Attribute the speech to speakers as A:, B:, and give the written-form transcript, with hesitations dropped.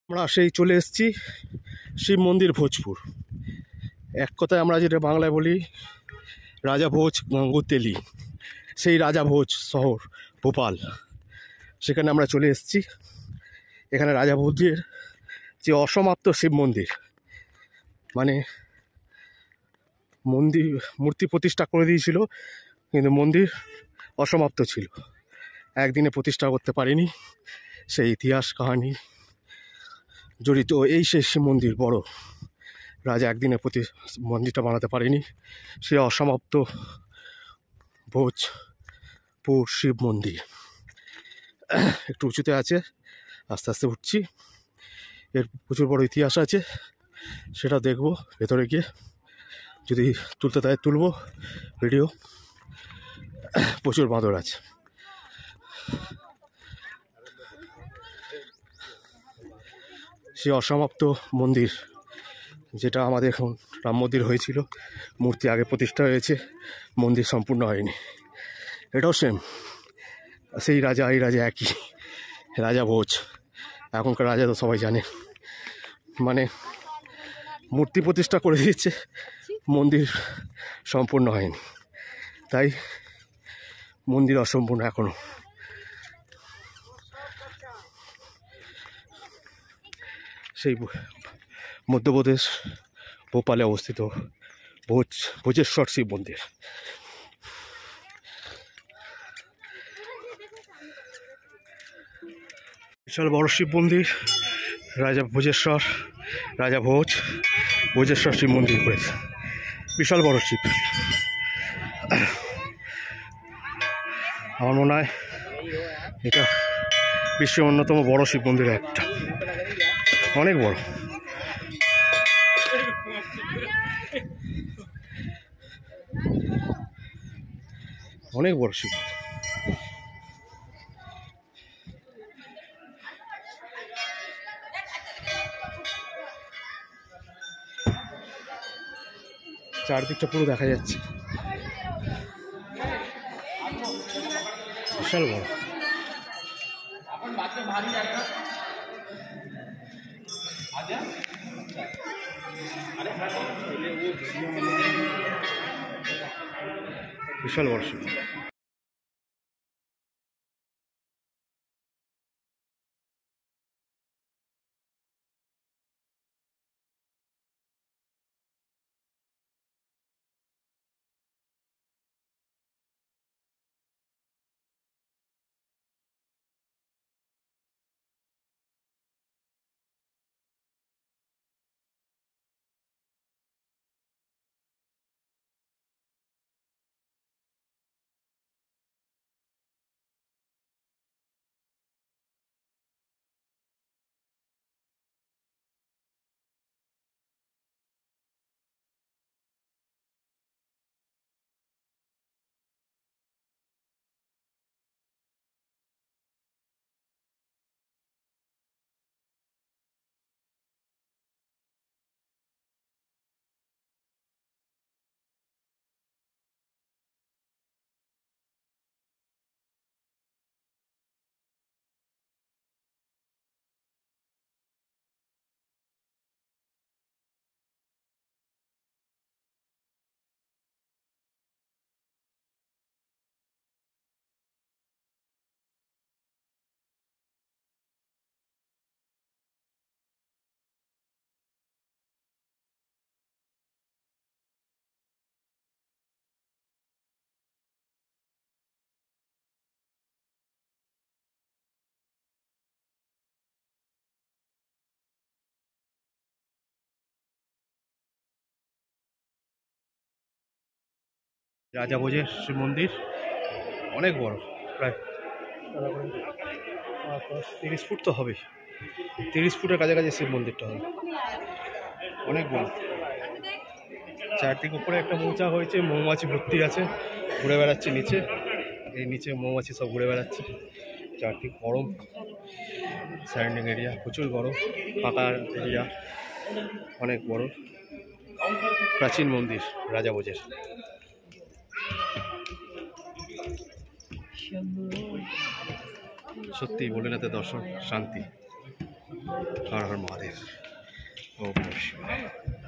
A: আমরা সেই চলে এসেছি শিব মন্দির ভোজপুর। এক কথায় আমরা যেটা বাংলায় বলি রাজা ভোজ গঙ্গোত্রী, সেই রাজা ভোজ শহর ভোপাল, সেখানে আমরা চলে এসেছি। এখানে রাজা ভোজের যে অসমাপ্ত শিব মন্দির, মানে মূর্তি প্রতিষ্ঠা করে দিয়েছিল কিন্তু মন্দির অসমাপ্ত ছিল, একদিনে প্রতিষ্ঠা করতে পারেনি। সেই ইতিহাস কাহিনী জড়িত এই সেই শিব মন্দির, বড় রাজা একদিনে মন্দিরটা বানাতে পারেনি। সে অসমাপ্ত ভোজপুর শিব মন্দির একটু উঁচুতে আছে, আস্তে আস্তে উঠছি। এর প্রচুর বড় ইতিহাস আছে, সেটা দেখব ভেতরে গিয়ে, যদি তুলতে দেয় তুলব ভিডিও। প্রচুর বাঁদর আছে। সে অসমাপ্ত মন্দির, যেটা আমাদের এখন রাম মন্দির হয়েছিল, মূর্তি আগে প্রতিষ্ঠা হয়েছে, মন্দির সম্পূর্ণ হয়নি। এটাও সেম, সেই রাজা এই রাজা একই, রাজা ভোজ। এখনকার রাজা তো সবাই জানে, মানে মূর্তি প্রতিষ্ঠা করে দিয়েছে, মন্দির সম্পূর্ণ হয়নি, তাই মন্দির অসম্পূর্ণ এখনো। সেই মধ্যপ্রদেশ ভোপালে অবস্থিত ভোজেশ্বর শিব মন্দির। বিশাল বড় শিব মন্দির, রাজা ভোজেশ্বর শিব মন্দির করেছে, বিশাল বড় শিব। আমার মনে হয় এটা বিশ্বের অন্যতম বড় শিব মন্দির একটা, অনেক বড়। অনেক বড় শিব। চারদিকটা পুরো দেখা যাচ্ছে, বিশাল বড়। বিশাল বড় শিব। রাজা ভোজের শিব মন্দির অনেক বড়, প্রায় 30 ফুট তো হবে, 30 ফুটের কাছাকাছি শিব মন্দিরটা হবে, অনেক বড়। চারদিক উপরে একটা মৌচা হয়েছে, মৌমাছি ভর্তি আছে, ঘুরে বেড়াচ্ছে নিচে, এই নিচে মৌমাছি সব ঘুরে বেড়াচ্ছে। চারদিক গরম, সারাউন্ডিং এরিয়া প্রচুর গরম, ফাঁকা এরিয়া, অনেক বড় প্রাচীন মন্দির রাজা ভোজের। সত্যি ভোলেনাথের দর্শন শান্তি। হর হর মহাদেব। ওম নমঃ শিবায়।